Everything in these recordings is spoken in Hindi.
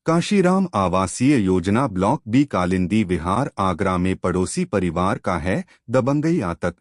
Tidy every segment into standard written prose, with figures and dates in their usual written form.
काशीराम आवासीय योजना ब्लॉक बी कालिंदी विहार आगरा में पड़ोसी परिवार का है दबंगई आतंक।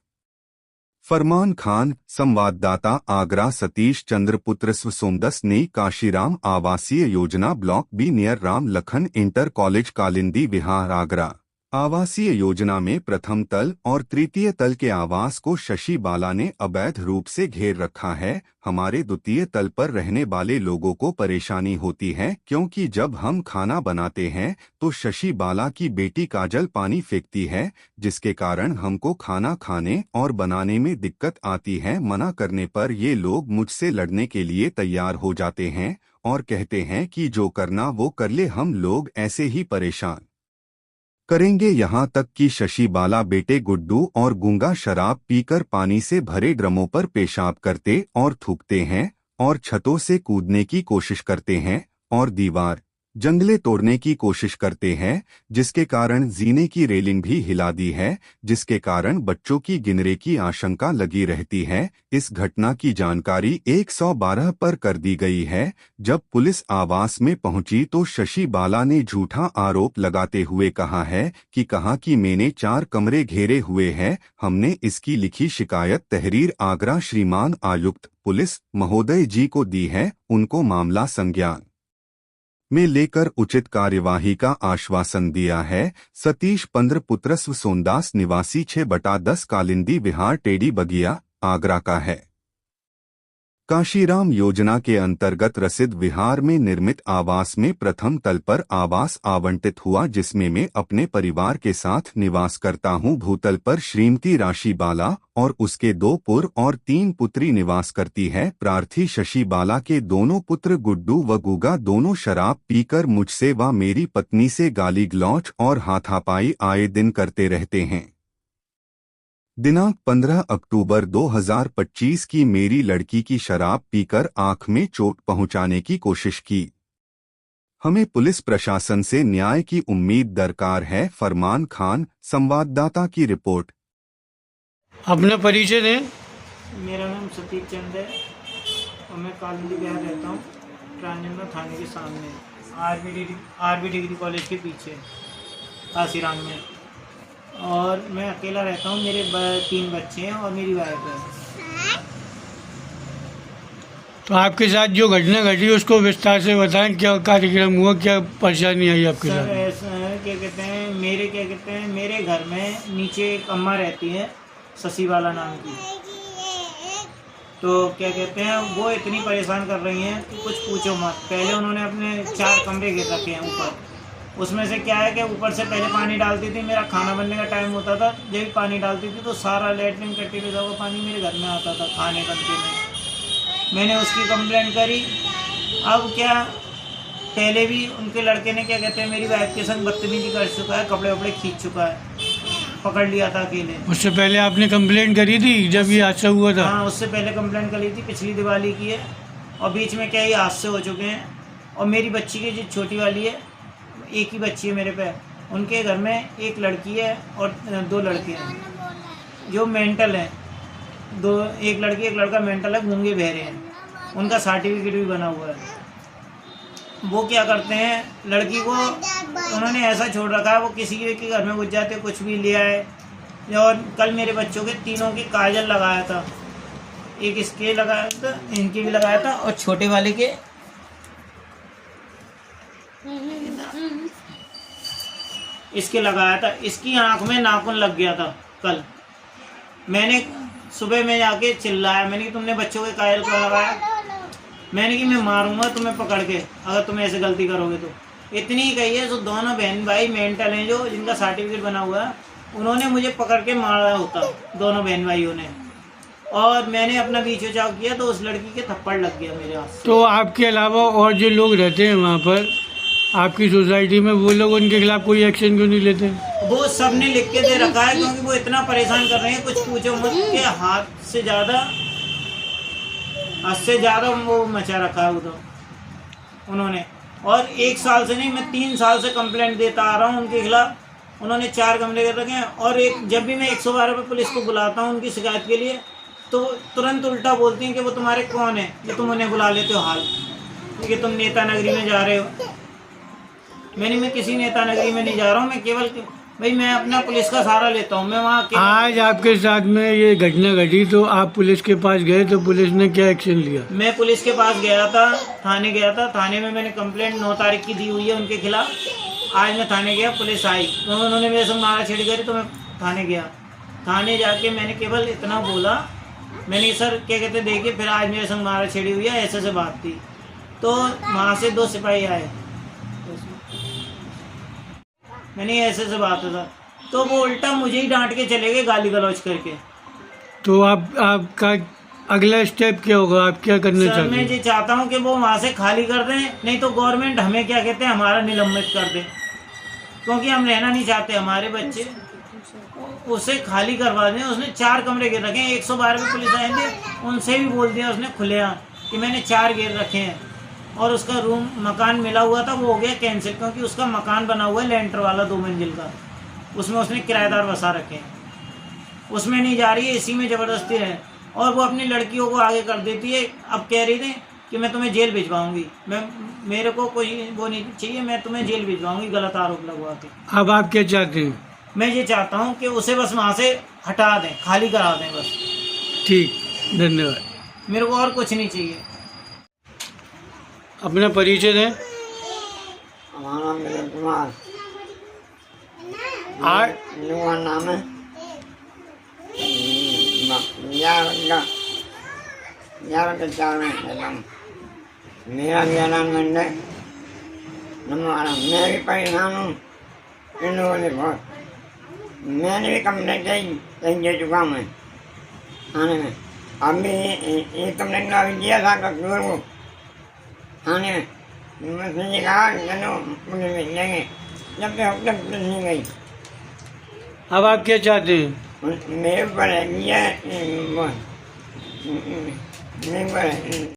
फरमान खान संवाददाता आगरा सतीश चंद्र पुत्र सोमदस ने काशीराम आवासीय योजना block B near Ram Lakhan inter college Kalindi Vihar Agra आवासीय योजना में प्रथम तल और तृतीय तल के आवास को शशि बाला ने अवैध रूप से घेर रखा है। हमारे द्वितीय तल पर रहने वाले लोगों को परेशानी होती है क्योंकि जब हम खाना बनाते हैं तो शशि बाला की बेटी काजल पानी फेंकती है, जिसके कारण हमको खाना खाने और बनाने में दिक्कत आती है। मना करने पर ये लोग मुझसे लड़ने के लिए तैयार हो जाते हैं और कहते हैं कि जो करना वो कर ले, हम लोग ऐसे ही परेशान करेंगे। यहाँ तक कि शशि बाला बेटे गुड्डू और गूंगा शराब पीकर पानी से भरे ड्रमों पर पेशाब करते और थूकते हैं और छतों से कूदने की कोशिश करते हैं और दीवार जंगले तोड़ने की कोशिश करते हैं, जिसके कारण जीने की रेलिंग भी हिला दी है, जिसके कारण बच्चों की गिनने की आशंका लगी रहती है। इस घटना की जानकारी 112 पर कर दी गई है। जब पुलिस आवास में पहुंची तो शशि बाला ने झूठा आरोप लगाते हुए कहा कि मैंने 4 कमरे घेरे हुए हैं। हमने इसकी लिखी शिकायत तहरीर आगरा श्रीमान आयुक्त पुलिस महोदय जी को दी है। उनको मामला संज्ञान में लेकर उचित कार्यवाही का आश्वासन दिया है। सतीश पंद्र पुत्र सोमदास निवासी 6/10 कालिंदी विहार टेढ़ी बगिया आगरा का है। काशीराम योजना के अंतर्गत रसिद विहार में निर्मित आवास में प्रथम तल पर आवास आवंटित हुआ, जिसमें मैं अपने परिवार के साथ निवास करता हूं। भूतल पर श्रीमती राशि बाला और उसके 2 पुत्र और 3 पुत्री निवास करती है। प्रार्थी शशि बाला के दोनों पुत्र गुड्डू व गुगा दोनों शराब पीकर मुझसे व मेरी पत्नी से गाली गलौच और हाथापाई आए दिन करते रहते हैं। दिनांक 15 अक्टूबर 2025 की मेरी लड़की की शराब पीकर आंख में चोट पहुंचाने की कोशिश की। हमें पुलिस प्रशासन से न्याय की उम्मीद दरकार है। फरमान खान संवाददाता की रिपोर्ट। अपना परिचय दें। मेरा नाम सतीश चंद है और मैं कालिंदी बिहार रहता हूँ, ट्रांसजेंडर थाने के सामने आरबी डिग्री कॉलेज के पीछे काशीराम में। और मैं अकेला रहता हूँ, मेरे 3 बच्चे हैं और मेरी वाइफ है। तो आपके साथ जो घटना घटी उसको विस्तार से बताएं, क्या कार्यक्रम हुआ, क्या परेशानी आई आपके साथ? सर ऐसा है, मेरे घर में नीचे एक अम्मा रहती है शशि बाला नाम की। तो वो इतनी परेशान कर रही हैं कि कुछ पूछो मत। पहले उन्होंने अपने 4 कमरे घेर रखे हैं ऊपर। उसमें से क्या है कि ऊपर से पहले पानी डालती थी, मेरा खाना बनने का टाइम होता था, जब भी पानी डालती थी तो सारा लेटरिन कट्टी पे हुआ पानी मेरे घर में आता था खाने बनते में। मैंने उसकी कंप्लेंट करी। अब क्या, पहले भी उनके लड़के ने मेरी वाइफ के संग बदतमीजी कर चुका है, कपड़े वपड़े खींच चुका है, पकड़ लिया था अकेले। उससे पहले आपने कंप्लेंट करी थी जब ये हादसा हुआ था? हाँ, उससे पहले कंप्लेंट करी थी, पिछली दिवाली की है। और बीच में क्या ये हादसे हो चुके हैं। और मेरी बच्ची की जो छोटी वाली है, एक ही बच्ची है मेरे पे, उनके घर में एक लड़की है और 2 लड़के हैं जो मेंटल हैं। एक लड़की एक लड़का मेंटल है, गूंगे बहरे हैं। उनका सर्टिफिकेट भी बना हुआ है। वो क्या करते हैं, लड़की को उन्होंने ऐसा छोड़ रखा है, वो किसी के घर में घुस जाते, कुछ भी ले आए। और कल मेरे बच्चों के तीनों की काजल लगाया था, एक इसके लगाया था, इनके भी लगाया था, और छोटे वाले के इसके लगाया था। इसकी आंख में नाखून लग गया था कल। मैंने सुबह में जाके चिल्लाया, मैंने कि तुमने बच्चों के कायल को लगाया। मैंने कि मैं मारूंगा तुम्हें पकड़ के अगर तुम ऐसे गलती करोगे तो। इतनी ही कही है। तो दोनों बहन भाई मेंटल हैं, जो जिनका सर्टिफिकेट बना हुआ है, उन्होंने मुझे पकड़ के मारा होता, दोनों बहन भाइयों ने। और मैंने अपना बीच बचाव किया तो उस लड़की के थप्पड़ लग गया मेरे हाथ से। तो आपके अलावा और जो लोग रहते हैं वहाँ पर आपकी सोसाइटी में, वो लोग उनके खिलाफ कोई एक्शन क्यों नहीं लेते? वो सब ने लिख के दे रखा है, क्योंकि वो इतना परेशान कर रहे हैं, कुछ पूछो मत के हाथ से ज़्यादा वो मचा रखा है उधर उन्होंने। और 1 साल से नहीं, मैं 3 साल से कंप्लेंट देता आ रहा हूँ उनके खिलाफ। उन्होंने 4 कमरे कर रखे हैं। और जब भी मैं 112 पे पुलिस को बुलाता हूँ उनकी शिकायत के लिए, तो तुरंत उल्टा बोलती हैं कि वो तुम्हारे कौन है कि तुम उन्हें बुला लेते हो हाल, क्योंकि तुम नेता नगरी में जा रहे हो। मैं किसी नेता नगरी में नहीं जा रहा हूँ। मैं केवल भाई मैं अपना पुलिस का सहारा लेता हूँ। मैं वहाँ आज आपके साथ में ये घटना घटी तो आप पुलिस के पास गए तो पुलिस ने क्या एक्शन लिया? मैं पुलिस के पास गया था, थाने गया था। थाने में मैंने कंप्लेंट 9 तारीख की दी हुई है उनके खिलाफ। आज मैं थाने गया, पुलिस आई तो उन्होंने मेरे संग माराछेड़ी करी तो मैं थाने गया। थाने जाके मैंने केवल इतना बोला, मैंने सर क्या कहते देखिए फिर आज मेरे संग माराछेड़ी हुई है, ऐसे बात थी। तो वहाँ से 2 सिपाही आए, मैंने ऐसे बात था तो वो उल्टा मुझे ही डांट के चले गए गाली गलौज करके। तो आपका अगला स्टेप क्या होगा? आप क्या करना चाहते हैं? मैं ये चाहता हूँ कि वो वहाँ से खाली कर दें, नहीं तो गवर्नमेंट हमें क्या कहते हैं हमारा निलंबित कर दे, क्योंकि हम रहना नहीं चाहते। हमारे बच्चे उसे खाली करवा दें। उसने 4 कमरे गिर रखे हैं। 112 पे पुलिस आए थे, उनसे भी बोल दिया उसने खुलेआम कि मैंने 4 गिर रखे हैं। और उसका रूम मकान मिला हुआ था वो हो गया कैंसिल, क्योंकि उसका मकान बना हुआ है लेंटर वाला 2 मंजिल का, उसमें उसने किराएदार बसा रखे हैं। उसमें नहीं जा रही है, इसी में ज़बरदस्ती रहे। और वो अपनी लड़कियों को आगे कर देती है। अब कह रही थी कि मैं तुम्हें जेल भिजवाऊंगी। मेरे को कोई वो नहीं चाहिए, मैं तुम्हें जेल भिजवाऊंगी गलत आरोप लगवा के। अब आप क्या चाहते हैं? मैं ये चाहता हूँ कि उसे बस वहाँ से हटा दें, खाली करा दें बस। ठीक, धन्यवाद। मेरे को और कुछ नहीं चाहिए। अपना परिचय दें। हमारा नाम विजय कुमार, मेरा नाम है 11 के 4 में मेरा ज्ञानानंद है। हमारा मैं भी परेशान हूँ इन लोगों से बहुत। मैंने भी कंप्लेंट कहीं दे चुका हूँ मैं थाने में। अब भी ये कंप्लेंट अभी दिया था कसूर को थाने में। मुझसे ये कहा चलो पुलिस मिल जाएंगे, जब तक अब तक पुलिस नहीं गई। अब आप क्या चाहते हैं? मेरे ऊपर है, मेरे ऊपर है।